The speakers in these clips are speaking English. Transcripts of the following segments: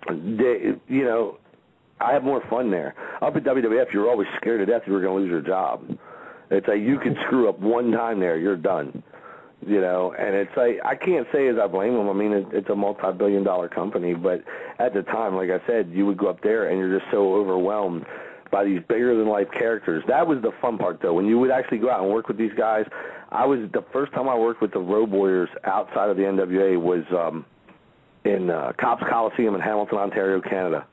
You know, I have more fun there. Up at WWF, you're always scared to death you were going to lose your job. It's like you could screw up one time there, you're done. You know, and it's like, I can't say as I blame them. I mean, it's a multi-billion-dollar company, but at the time, like I said, you would go up there and you're just so overwhelmed by these bigger-than-life characters. That was the fun part, though. When you would actually go out and work with these guys, the first time I worked with the Road Warriors outside of the NWA was in Cops Coliseum in Hamilton, Ontario, Canada.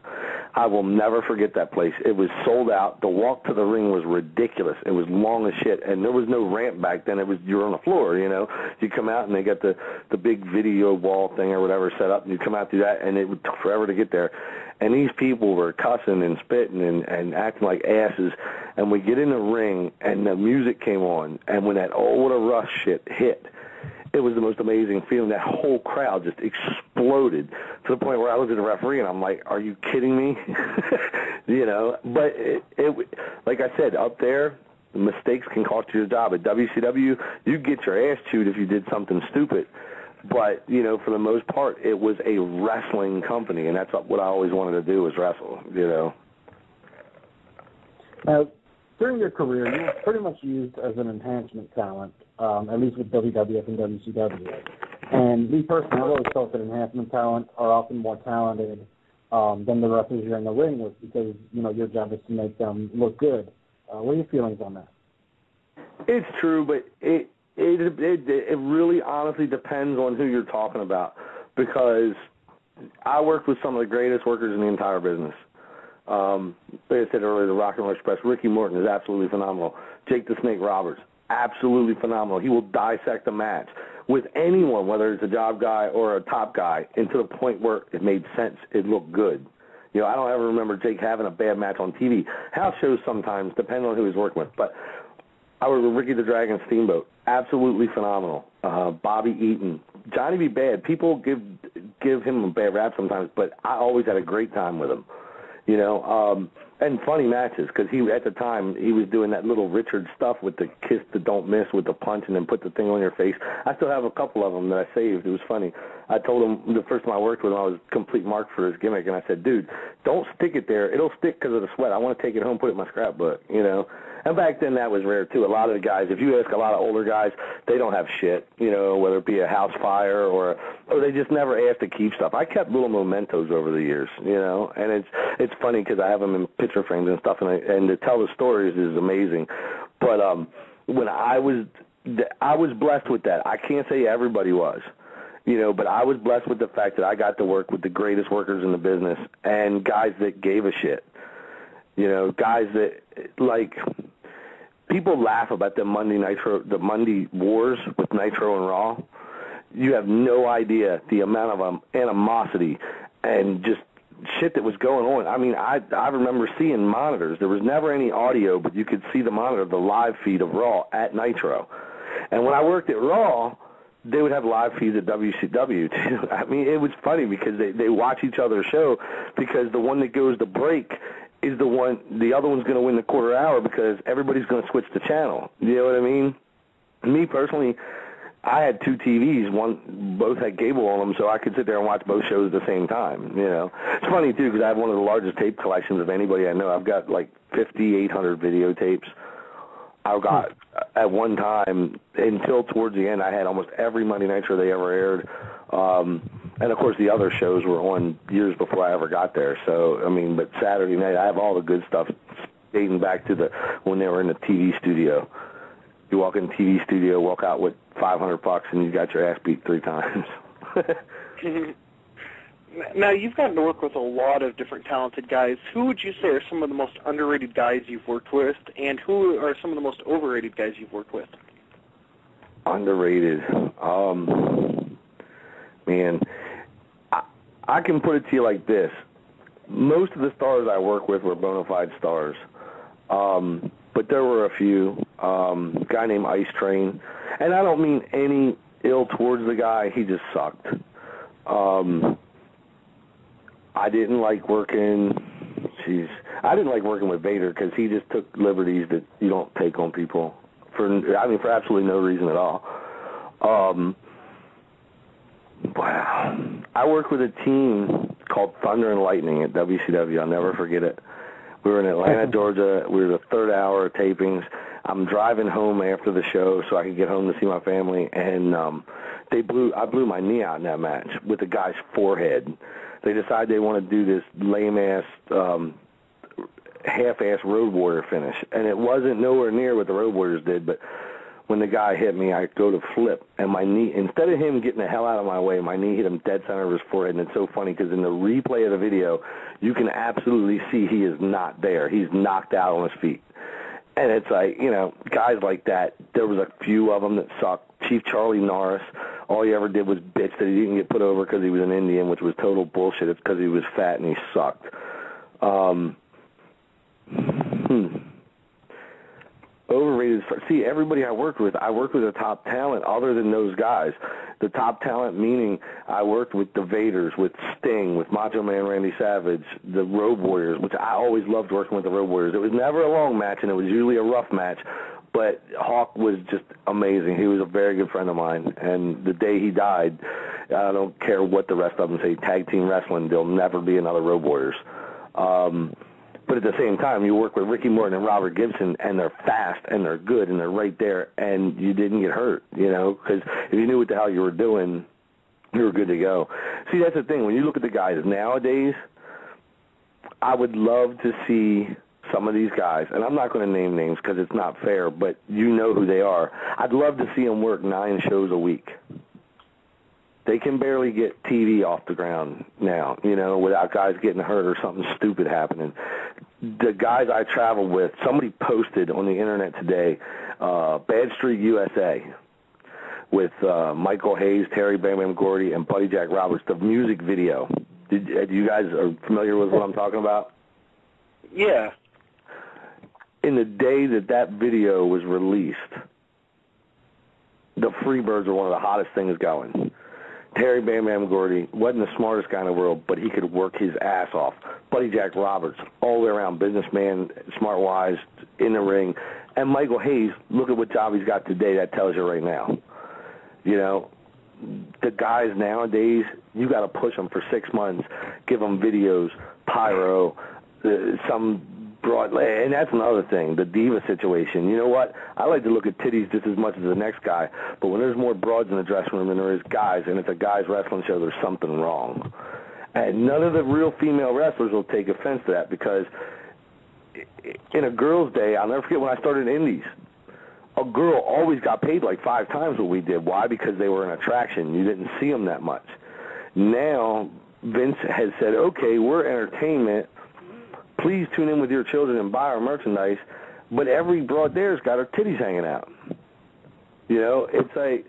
I will never forget that place. It was sold out. The walk to the ring was ridiculous. It was long as shit, and there was no ramp back then. It was, you were on the floor, you know. You come out, and they got the big video wall thing or whatever set up, and you come out through that, and it would take forever to get there. And these people were cussing and spitting and acting like asses, and we get in the ring, and the music came on, and when that "Oh, What a Rush" shit hit, it was the most amazing feeling. That whole crowd just exploded to the point where I looked at the referee and I'm like, are you kidding me? You know, but it, like I said, up there, mistakes can cost you your job. At WCW, you get your ass chewed if you did something stupid. But, you know, for the most part, it was a wrestling company, and that's what I always wanted to do was wrestle, you know. Now, during your career, you were pretty much used as an enhancement talent, at least with WWF and WCW. And me personally, I've always felt that enhancement talent are often more talented than the wrestlers you're in the ring with because, you know, your job is to make them look good. What are your feelings on that? It's true, but it really honestly depends on who you're talking about because I worked with some of the greatest workers in the entire business. Like I said earlier, the Rock and Roll Express, Ricky Morton is absolutely phenomenal. Jake the Snake Roberts, absolutely phenomenal. He will dissect a match with anyone, whether it's a job guy or a top guy, and to the point where it made sense. It looked good. You know, I don't ever remember Jake having a bad match on TV. House shows sometimes, depending on who he's working with. But I worked with Ricky the Dragon Steamboat, absolutely phenomenal. Bobby Eaton, Johnny B. Bad. People give him a bad rap sometimes, but I always had a great time with him. You know, and funny matches because at the time he was doing that little Richard stuff with the kiss that don't miss with the punch and then put the thing on your face. I still have a couple of them that I saved. It was funny. I told him the first time I worked with him I was a complete mark for his gimmick, and I said, dude, don't stick it there. It'll stick because of the sweat. I want to take it home, put it in my scrapbook, you know. And back then that was rare too. A lot of the guys, if you ask a lot of older guys, they don't have shit, you know, whether it be a house fire or they just never asked to keep stuff. I kept little mementos over the years, you know, and it's funny because I have them in picture frames and stuff, and to tell the stories is amazing. But when I was blessed with that. I can't say everybody was, you know, but I was blessed with the fact that I got to work with the greatest workers in the business and guys that gave a shit. You know, guys that, like, people laugh about the Monday wars with Nitro and Raw. You have no idea the amount of animosity and just shit that was going on. I mean, I remember seeing monitors. There was never any audio, but you could see the monitor, the live feed of Raw at Nitro. And when I worked at Raw, they would have live feeds at WCW, too. I mean, it was funny because they watch each other's show because the one that goes to break is the other one's going to win the quarter hour because everybody's going to switch the channel. You know what I mean? Me, personally, I had two TVs. Both had cable on them, so I could sit there and watch both shows at the same time, you know. It's funny, too, because I have one of the largest tape collections of anybody I know. I've got, like, 5,800 videotapes. I've got, at one time, until towards the end, I had almost every Monday Nitro they ever aired. And, of course, the other shows were on years before I ever got there. So, I mean, but Saturday night, I have all the good stuff dating back to when they were in the TV studio. You walk in the TV studio, walk out with $500, and you got your ass beat 3 times. Now, you've gotten to work with a lot of different talented guys. Who would you say are some of the most underrated guys you've worked with, and who are some of the most overrated guys you've worked with? Underrated. Man, I can put it to you like this. Most of the stars I work with were bona fide stars. But there were a few. A guy named Ice Train. And I don't mean any ill towards the guy. He just sucked. I didn't like working with Vader because he just took liberties that you don't take on people for absolutely no reason at all. Wow. I worked with a team called Thunder and Lightning at WCW. I'll never forget it. We were in Atlanta, Georgia. We were the third hour of tapings. I'm driving home after the show so I could get home to see my family, and I blew my knee out in that match with the guy's forehead. They decided they want to do this lame-ass, half-ass Road Warrior finish, and it wasn't nowhere near what the Road Warriors did, but when the guy hit me, I go to flip, and my knee, instead of him getting the hell out of my way, my knee hit him dead center of his forehead, and it's so funny because in the replay of the video, you can absolutely see he is not there. He's knocked out on his feet. And it's like, you know, guys like that, there was a few of them that sucked. Chief Charlie Norris, all he ever did was bitch that he didn't get put over because he was an Indian, which was total bullshit. It's because he was fat and he sucked. Overrated. See, everybody I worked with a top talent other than those guys. The top talent meaning I worked with the Vaders, with Sting, with Macho Man Randy Savage, the Road Warriors, which I always loved working with the Road Warriors. It was never a long match, and it was usually a rough match, but Hawk was just amazing. He was a very good friend of mine, and the day he died, I don't care what the rest of them say, tag team wrestling, there'll never be another Road Warriors. But at the same time, you work with Ricky Morton and Robert Gibson, and they're fast, and they're good, and they're right there, and you didn't get hurt, you know, because if you knew what the hell you were doing, you were good to go. See, that's the thing. When you look at the guys nowadays, I would love to see some of these guys, and I'm not going to name names because it's not fair, but you know who they are. I'd love to see them work 9 shows a week. They can barely get TV off the ground now, you know, without guys getting hurt or something stupid happening. The guys I travel with, somebody posted on the internet today, Bad Street USA, with Michael Hayes, Terry Bam Bam Gordy, and Buddy Jack Roberts, the music video. You guys are familiar with what I'm talking about? Yeah. In the day that video was released, the Freebirds were one of the hottest things going. Terry Bam Bam Gordy wasn't the smartest guy in the world, but he could work his ass off. Buddy Jack Roberts, all the way around, businessman, smart-wise, in the ring. And Michael Hayes, look at what job he's got today. That tells you right now. You know, the guys nowadays, you got to push them for 6 months, give them videos, pyro, some broad, and that's another thing, the diva situation. You know what? I like to look at titties just as much as the next guy, but when there's more broads in the dressing room than there is guys, and it's a guys wrestling show, there's something wrong. And none of the real female wrestlers will take offense to that, because in a girl's day, I'll never forget when I started in Indies, a girl always got paid like 5 times what we did. Why? Because they were an attraction. You didn't see them that much. Now, Vince has said, okay, we're entertainment. Please tune in with your children and buy our merchandise, but every broad there's got her titties hanging out. You know, it's like,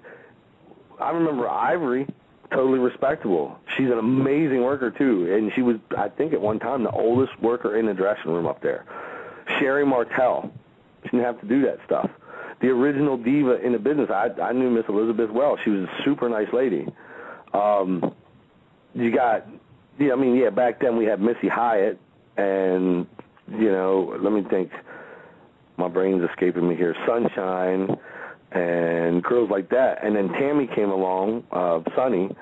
I remember Ivory, totally respectable. She's an amazing worker, too, and she was, I think, at one time, the oldest worker in the dressing room up there. Sherry Martel, she didn't have to do that stuff. The original diva in the business, I knew Miss Elizabeth well. She was a super nice lady. You got, back then we had Missy Hyatt, and, you know, let me think, my brain's escaping me here, Sunshine, and girls like that. And then Tammy came along, Sunny,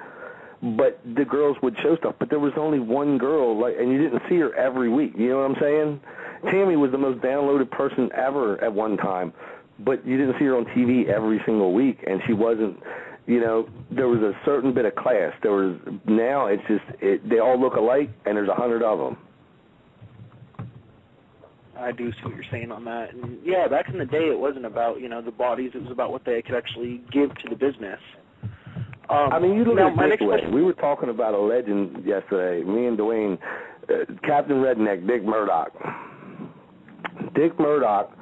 but the girls would show stuff, but there was only one girl, and you didn't see her every week, you know what I'm saying? Tammy was the most downloaded person ever at one time, but you didn't see her on TV every single week, and she wasn't, you know, there was a certain bit of class. Now it's just, they all look alike, and there's 100 of them. I do see what you're saying on that. And yeah, back in the day, it wasn't about, you know, the bodies. It was about what they could actually give to the business. You look at it this way. We were talking about a legend yesterday, me and Dwayne, Captain Redneck, Dick Murdoch. Dick Murdoch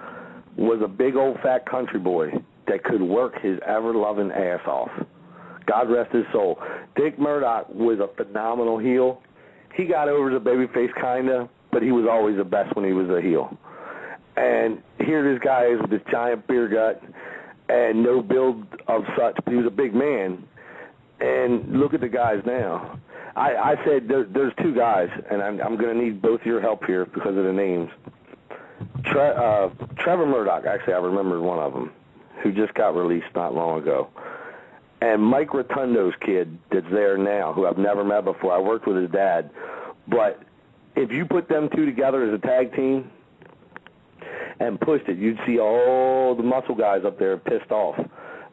was a big old fat country boy that could work his ever-loving ass off. God rest his soul. Dick Murdoch was a phenomenal heel. He got over as a babyface, kinda, but he was always the best when he was a heel. And here this guy is with this giant beer gut and no build of such, but he was a big man. And look at the guys now. I said there's 2 guys, and I'm going to need both your help here because of the names. Trevor Murdoch, actually I remembered one of them, who just got released not long ago. And Mike Rotundo's kid that's there now, who I've never met before, I worked with his dad, but if you put them two together as a tag team and pushed it, you'd see all the muscle guys up there pissed off.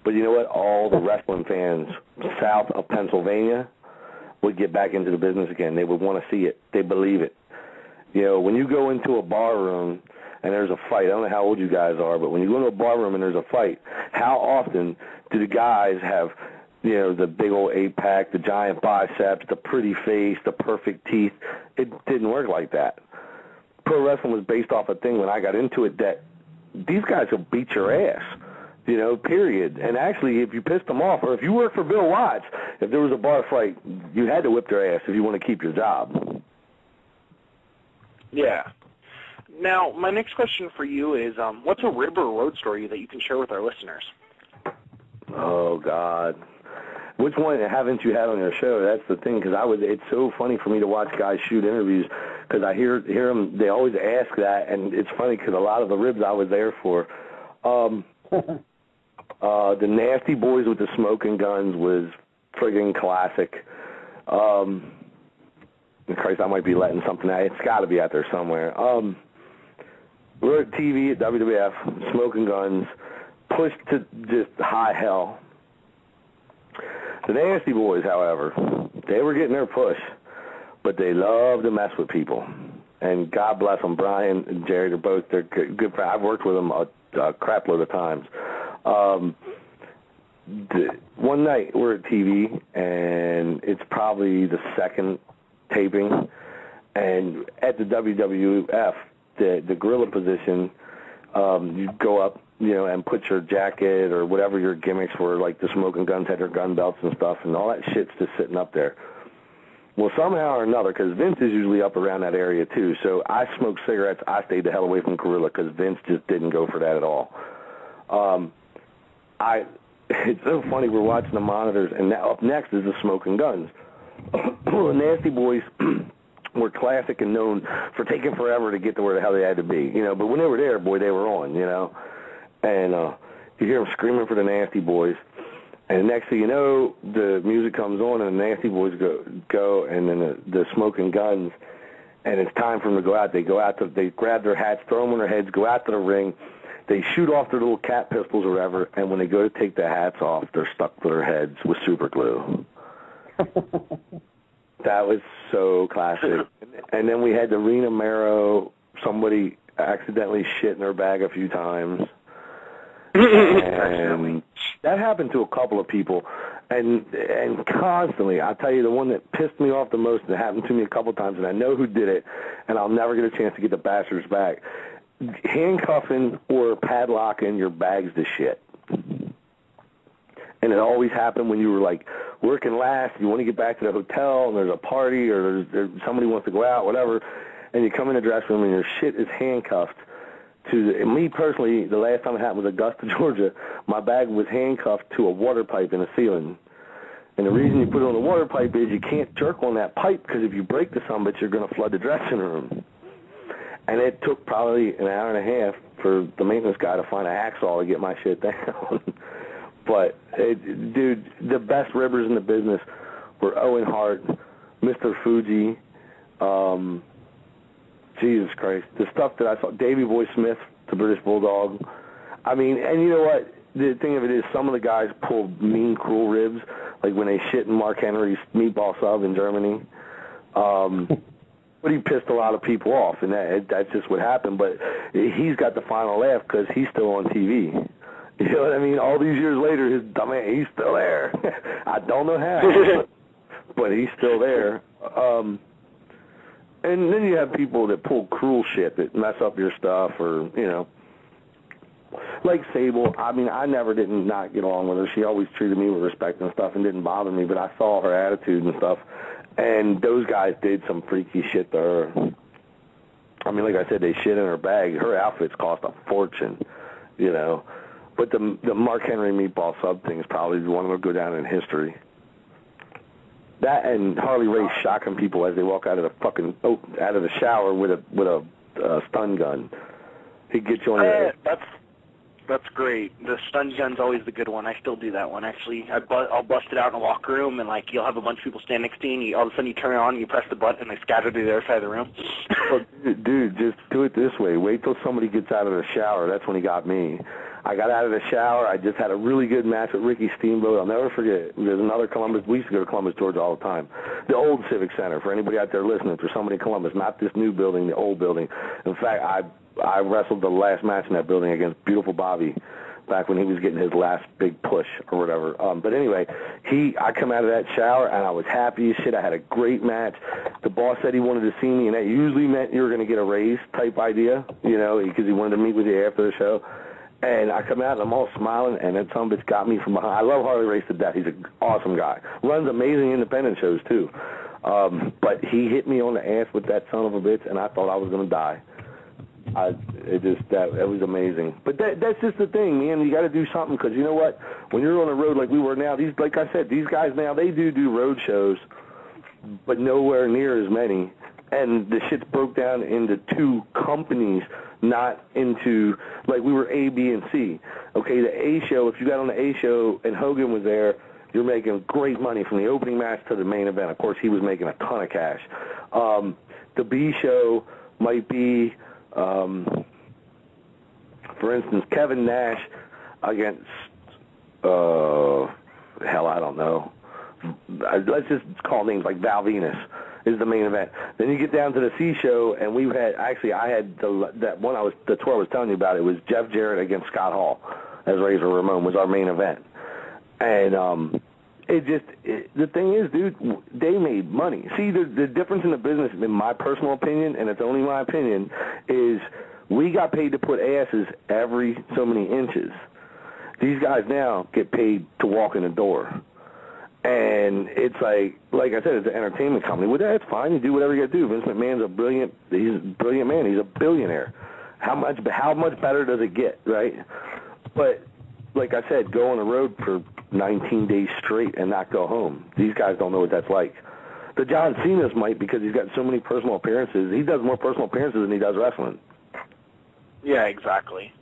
But you know what? All the wrestling fans south of Pennsylvania would get back into the business again. They would want to see it. They believe it. You know, when you go into a bar room and there's a fight, I don't know how old you guys are, but when you go into a bar room and there's a fight, how often do the guys have, you know, the big old 8-pack, the giant biceps, the pretty face, the perfect teeth? It didn't work like that. Pro wrestling was based off a thing when I got into it that these guys will beat your ass, you know, period. And actually, if you pissed them off, or if you worked for Bill Watts, if there was a bar fight, you had to whip their ass if you want to keep your job. Yeah. Now, my next question for you is, what's a rib or road story that you can share with our listeners? Oh, God. Which one haven't you had on your show? That's the thing, because it's so funny for me to watch guys shoot interviews, because I hear them, they always ask that, and it's funny because a lot of the ribs I was there for. The Nasty Boys with the smoking guns was friggin' classic. Christ, I might be letting something out. It's got to be out there somewhere. We're at TV at WWF, smoking guns, pushed to just high hell. The Nasty Boys, however, they were getting their push, but they love to mess with people. And God bless them, Brian and Jerry, they're good friends. I've worked with them a crap load of times. One night we're at TV, and it's probably the second taping, and at the WWF, the gorilla position, you go up, you know, and put your jacket or whatever your gimmicks were, like the smoking guns had their gun belts and stuff, and all that shit's just sitting up there. Well, somehow or another, because Vince is usually up around that area too, so I smoked cigarettes. I stayed the hell away from Gorilla because Vince just didn't go for that at all. It's so funny, we're watching the monitors, and now up next is the smoking guns. The Nasty Boys were classic and known for taking forever to get to where the hell they had to be, you know, but when they were there, boy, they were on, you know. And you hear them screaming for the Nasty Boys, and next thing you know, the music comes on, and the Nasty Boys go, and then the smoking guns, and it's time for them to go out. They go out, they grab their hats, throw them on their heads, go out to the ring. They shoot off their little cat pistols or whatever, and when they go to take their hats off, they're stuck to their heads with super glue. That was so classic. And then we had the Rena Mero, somebody accidentally shit in her bag a few times. And that happened to a couple of people. And constantly, I'll tell you, the one that pissed me off the most, and it happened to me a couple of times, and I know who did it, and I'll never get a chance to get the bastards back. Handcuffing or padlocking your bags to shit. And it always happened when you were, like, working last, you want to get back to the hotel, and there's a party, or somebody wants to go out, whatever, and you come in the dressing room, and your shit is handcuffed to me personally, the last time it happened was Augusta, Georgia. My bag was handcuffed to a water pipe in the ceiling. And the reason you put it on the water pipe is you can't jerk on that pipe, because if you break the sumbitch, you're going to flood the dressing room. And it took probably an hour and a half for the maintenance guy to find a hacksaw to get my shit down. But, dude, the best ribbers in the business were Owen Hart, Mr. Fuji, Jesus Christ, the stuff that I saw, Davey Boy Smith, the British Bulldog. I mean, and you know what? The thing of it is, some of the guys pulled mean, cruel ribs, like when they shit in Mark Henry's meatball sub in Germany. But he pissed a lot of people off, and that's just what happened. But he's got the final laugh because he's still on TV. You know what I mean? All these years later, his dumb ass, he's still there. I don't know how, but he's still there. And then you have people that pull cruel shit that mess up your stuff, or, you know, like Sable. I mean, I never didn't not get along with her. She always treated me with respect and stuff and didn't bother me, but I saw her attitude and stuff. And those guys did some freaky shit to her. I mean, like I said, they shit in her bag. Her outfits cost a fortune, you know. But the Mark Henry meatball sub thing is probably one that will go down in history. That and Harley Race shocking people as they walk out of out of the shower with a stun gun. He'd get you on your ass. That's great. The stun gun's always the good one. I still do that one, actually. I'll bust it out in a locker room, and, like, you'll have a bunch of people stand next to you, and all of a sudden you turn it on, and you press the button, and they scatter to the other side of the room. Well, dude, just do it this way. Wait till somebody gets out of the shower. That's when he got me. I got out of the shower. I just had a really good match with Ricky Steamboat. I'll never forget. There's another Columbus. We used to go to Columbus, Georgia all the time. The old Civic Center, for anybody out there listening, for somebody in Columbus, not this new building, the old building. In fact, I wrestled the last match in that building against Beautiful Bobby back when he was getting his last big push or whatever. But anyway, I come out of that shower, and I was happy as shit. I had a great match. The boss said he wanted to see me, and that usually meant you were going to get a raise type idea, you know, because he wanted to meet with you after the show. And I come out, and I'm all smiling, and that son of a bitch got me from behind. I love Harley Race to death. He's an awesome guy. Runs amazing independent shows, too. But he hit me on the ass with that son of a bitch, and I thought I was going to die. It was amazing. But that's just the thing, man. You got to do something, because you know what? When you're on the road like we were now, like I said, these guys now, they do road shows, but nowhere near as many. And the shit's broke down into two companies, not into, like we were A, B, and C. Okay, the A show, if you got on the A show and Hogan was there, you're making great money from the opening match to the main event. Of course, he was making a ton of cash. The B show might be, for instance, Kevin Nash against, I don't know. Let's just call names like Val Venus is the main event. Then you get down to the C show, and I had the tour I was telling you about. It was Jeff Jarrett against Scott Hall as Razor Ramon was our main event. And the thing is, dude, they made money. See, the difference in the business, in my personal opinion, and it's only my opinion, is we got paid to put asses every so many inches. These guys now get paid to walk in the door. And it's like I said, it's an entertainment company. Well, that's fine. You do whatever you got to do. Vince McMahon's he's a brilliant man. He's a billionaire. How much better does it get, right? But like I said, go on the road for 19 days straight and not go home. These guys don't know what that's like. The John Cena's might, because he's got so many personal appearances. He does more personal appearances than he does wrestling. Yeah, exactly.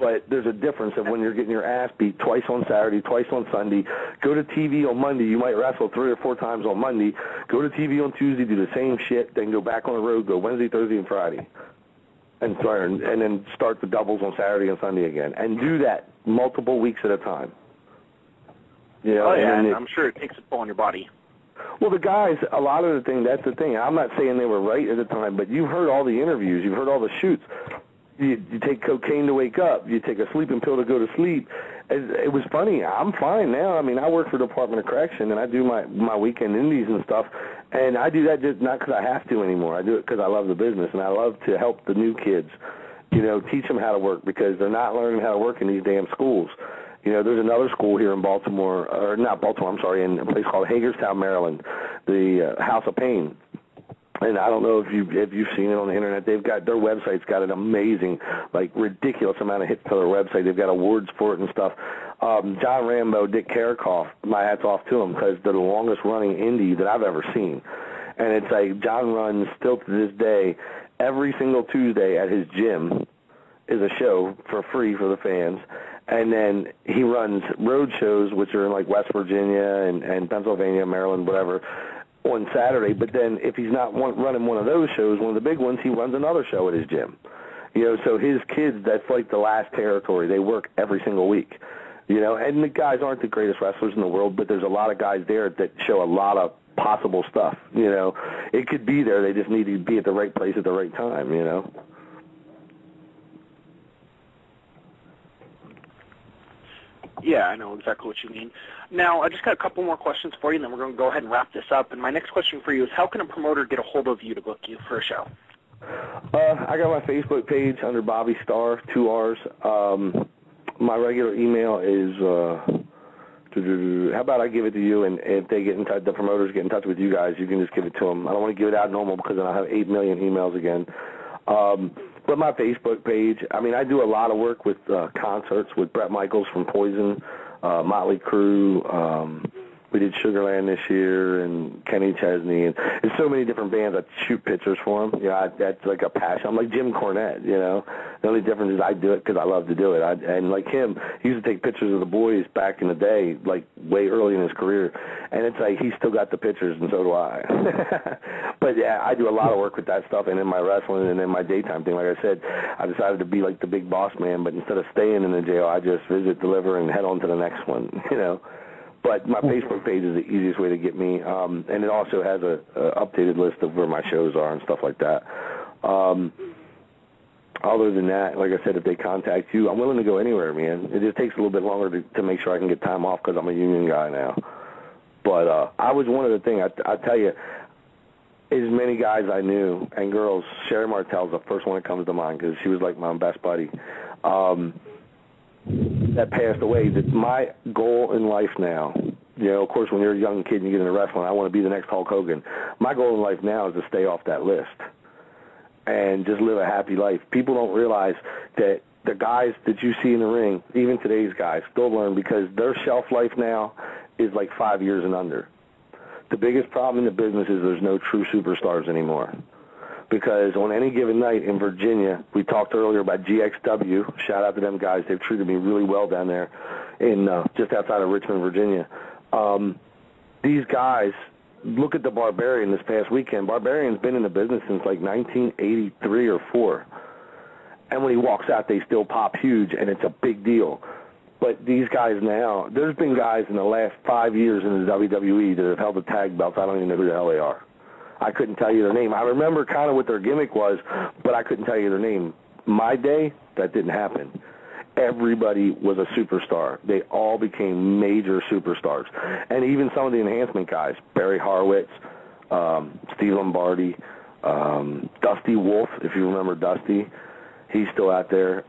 But there's a difference of when you're getting your ass beat twice on Saturday, twice on Sunday. Go to TV on Monday. You might wrestle 3 or 4 times on Monday. Go to TV on Tuesday, do the same shit, then go back on the road, go Wednesday, Thursday, and Friday. And then start the doubles on Saturday and Sunday again. And do that multiple weeks at a time. You know, and I'm sure it takes a toll on your body. Well, the guys, a lot of the thing, that's the thing. I'm not saying they were right at the time, but you've heard all the interviews. You've heard all the shoots. You take cocaine to wake up. You take a sleeping pill to go to sleep. It was funny. I'm fine now. I mean, I work for the Department of Correction, and I do my weekend indies and stuff, and I do that just not because I have to anymore. I do it because I love the business, and I love to help the new kids, you know, teach them how to work, because they're not learning how to work in these damn schools. You know, there's another school here in Baltimore, or not Baltimore, I'm sorry, in a place called Hagerstown, Maryland, the House of Pain. And I don't know if you've seen it on the internet. They've got their website's got an amazing, like, ridiculous amount of hits to their website. They've got awards for it and stuff. John Rambo, Dick Karakoff, my hat's off to them, because they're the longest running indie that I've ever seen. And it's like John runs still to this day every single Tuesday at his gym is a show for free for the fans. And then he runs road shows, which are in like West Virginia and Pennsylvania, Maryland, whatever, on Saturday. But then if he's not running one of those shows, one of the big ones, he runs another show at his gym. You know, so his kids, that's like the last territory. They work every single week. You know, and the guys aren't the greatest wrestlers in the world, but there's a lot of guys there that show a lot of possible stuff. You know, it could be there. They just need to be at the right place at the right time, you know. Yeah, I know exactly what you mean. Now, I just got a couple more questions for you, and then we're going to go ahead and wrap this up. And my next question for you is, how can a promoter get a hold of you to book you for a show? I got my Facebook page under Bobby Starr, 2 R's. My regular email is, how about I give it to you, and if they get in touch, the promoters get in touch with you guys, you can just give it to them. I don't want to give it out normal because then I'll have 8 million emails again. But my Facebook page, I mean, I do a lot of work with concerts with Bret Michaels from Poison, Motley Crue, We did Sugarland this year and Kenny Chesney, and there's so many different bands that shoot pictures for them. You know, that's like a passion. I'm like Jim Cornette, you know. The only difference is I do it because I love to do it. And like him, he used to take pictures of the boys back in the day, like way early in his career. And it's like he's still got the pictures, and so do I. But, yeah, I do a lot of work with that stuff, and in my wrestling and in my daytime thing. Like I said, I decided to be like the big boss man, but instead of staying in the jail, I just visit, deliver, and head on to the next one, you know. But my Facebook page is the easiest way to get me, and it also has a updated list of where my shows are and stuff like that. Other than that, like I said, if they contact you, I'm willing to go anywhere, man. It just takes a little bit longer to make sure I can get time off because I'm a union guy now. But I was one of the things, I tell you, as many guys I knew, and girls, Sherry Martell's the first one that comes to mind because she was like my best buddy. That passed away, that my goal in life now, you know, of course, when you're a young kid and you get into wrestling, I want to be the next Hulk Hogan. My goal in life now is to stay off that list and just live a happy life. People don't realize that the guys that you see in the ring, even today's guys, still learn because their shelf life now is like 5 years and under. The biggest problem in the business is there's no true superstars anymore. Because on any given night in Virginia, we talked earlier about GXW. Shout out to them guys. They've treated me really well down there in just outside of Richmond, Virginia. These guys, look at the Barbarian this past weekend. Barbarian's been in the business since like 1983 or 4. And when he walks out, they still pop huge, and it's a big deal. But these guys now, there's been guys in the last 5 years in the WWE that have held the tag belts. I don't even know who the hell they are. I couldn't tell you their name. I remember kind of what their gimmick was, but I couldn't tell you their name. My day, that didn't happen. Everybody was a superstar. They all became major superstars. And even some of the enhancement guys, Barry Horowitz, Steve Lombardi, Dusty Wolf, if you remember Dusty, he's still out there.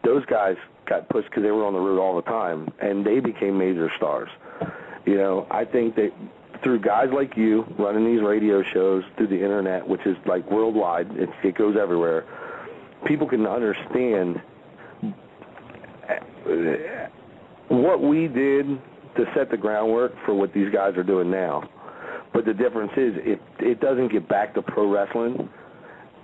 Those guys got pushed because they were on the road all the time, and they became major stars. You know, I think that through guys like you running these radio shows through the internet, which is like worldwide, it goes everywhere, people can understand what we did to set the groundwork for what these guys are doing now. But the difference is it doesn't get back to pro wrestling,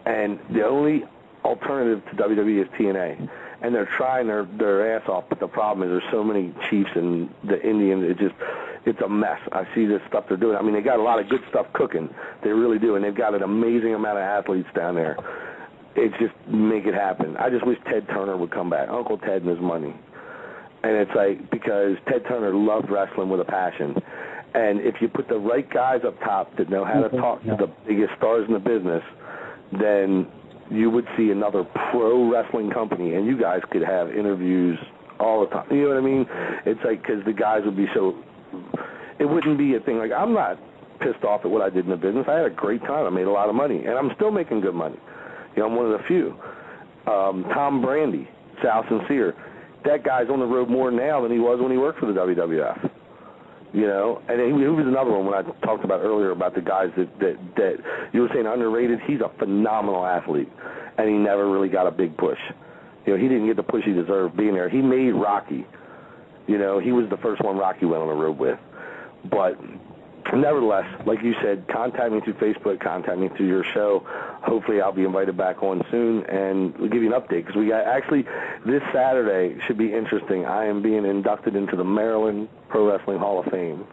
and the only alternative to WWE is TNA. And they're trying their ass off, but the problem is there's so many chiefs and the Indians, it's a mess. I see this stuff they're doing. I mean, they got a lot of good stuff cooking. They really do, and they've got an amazing amount of athletes down there. It's just make it happen. I just wish Ted Turner would come back, Uncle Ted and his money. And it's like, because Ted Turner loved wrestling with a passion. And if you put the right guys up top that know how to talk to the biggest stars in the business, then you would see another pro wrestling company, and you guys could have interviews all the time. You know what I mean? It's like, because the guys would be so, it wouldn't be a thing. Like, I'm not pissed off at what I did in the business. I had a great time. I made a lot of money, and I'm still making good money. You know, I'm one of the few. Tom Brandy, Sal Sincere, that guy's on the road more now than he was when he worked for the WWF. You know, and he was another one when I talked about earlier about the guys that you were saying underrated. He's a phenomenal athlete, and he never really got a big push. You know, he didn't get the push he deserved being there. He made Rocky. You know, he was the first one Rocky went on the road with. But nevertheless, like you said, contact me through Facebook, contact me through your show. Hopefully I'll be invited back on soon, and we'll give you an update, because we got, actually, this Saturday should be interesting. I am being inducted into the Maryland Pro Wrestling Hall of Fame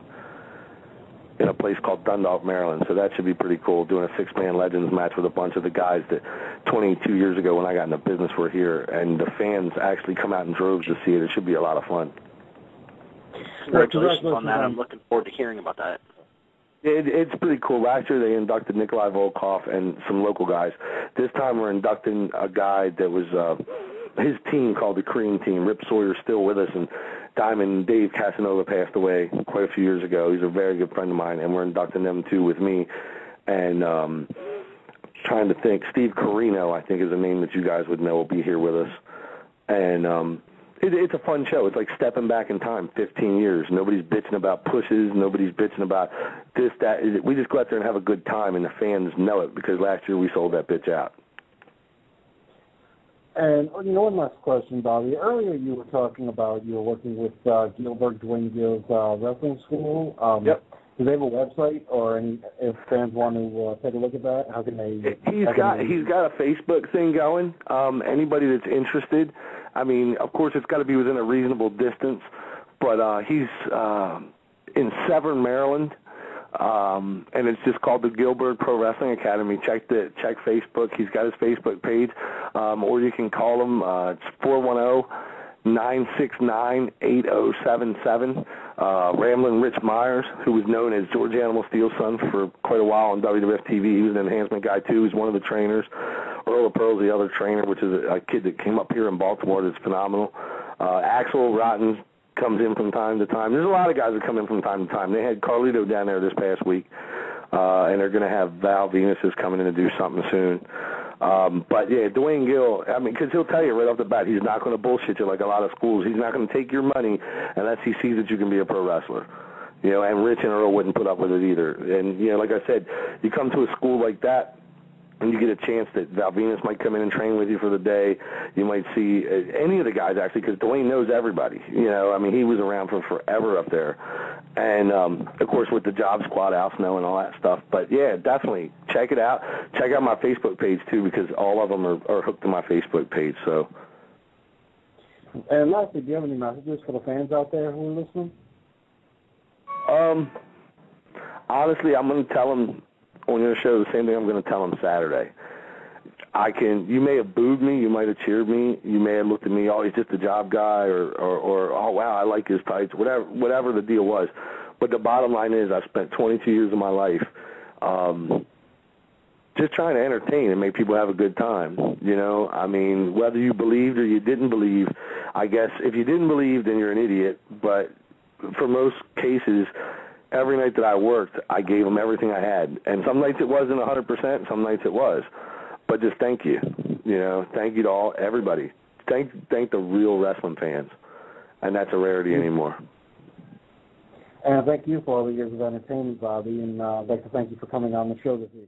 in a place called Dundalk, Maryland, so that should be pretty cool, doing a six-man Legends match with a bunch of the guys that 22 years ago when I got in the business were here, and the fans actually come out in droves to see it. It should be a lot of fun. Congratulations on that. I'm looking forward to hearing about that. It's pretty cool. Last year they inducted Nikolai Volkov and some local guys. This time we're inducting a guy that was his team called the Cream Team. Rip Sawyer's still with us, and Diamond Dave Casanova passed away quite a few years ago. He's a very good friend of mine, and we're inducting them too with me. And trying to think, Steve Carino, I think is a name that you guys would know, will be here with us. And it's a fun show. It's like stepping back in time 15 years. Nobody's bitching about pushes. Nobody's bitching about this, that. We just go out there and have a good time, and the fans know it, because last year we sold that bitch out. And one last question, Bobby. Earlier you were talking about you were working with Gilbert Dwayne Gill's wrestling school. Yep. Do they have a website, or if fans want to take a look at that, how can they? He's got a Facebook thing going. Anybody that's interested, I mean, of course, it's got to be within a reasonable distance. But he's in Severn, Maryland, and it's just called the Gilbert Pro Wrestling Academy. Check Facebook. He's got his Facebook page, or you can call him. It's 410-969-8077. Ramblin' Rich Myers, who was known as George Animal Steel's son for quite a while on WWF TV. He was an enhancement guy, too. He's one of the trainers. Earl of Pearl's the other trainer, which is a kid that came up here in Baltimore that's phenomenal. Axel Rotten comes in from time to time. There's a lot of guys that come in from time to time. They had Carlito down there this past week, and they're going to have Val Venus is coming in to do something soon. But, yeah, Dwayne Gill, I mean, because he'll tell you right off the bat, he's not going to bullshit you like a lot of schools. He's not going to take your money unless he sees that you can be a pro wrestler. And Rich and Earl wouldn't put up with it either. And, like I said, you come to a school like that, and you get a chance that Val Venus might come in and train with you for the day. You might see any of the guys, actually, because Dwayne knows everybody. I mean, he was around for forever up there. And, of course, with the Job Squad, Al Snow, and all that stuff. But, yeah, definitely check it out. Check out my Facebook page, too, because all of them are hooked to my Facebook page. So. And lastly, do you have any messages for the fans out there who are listening? Honestly, I'm going to tell them on your show the same thing I'm going to tell them Saturday. You may have booed me, you might have cheered me, you may have looked at me, oh, he's just a job guy, or oh, wow, I like his tights, whatever the deal was. But the bottom line is I spent 22 years of my life just trying to entertain and make people have a good time. I mean, whether you believed or you didn't believe, I guess if you didn't believe, then you're an idiot. But for most cases, every night that I worked, I gave them everything I had. And some nights it wasn't 100%, some nights it was. But just thank you. Thank you to everybody. Thank the real wrestling fans. And that's a rarity anymore. And thank you for all the years of entertainment, Bobby. And I'd like to thank you for coming on the show this evening.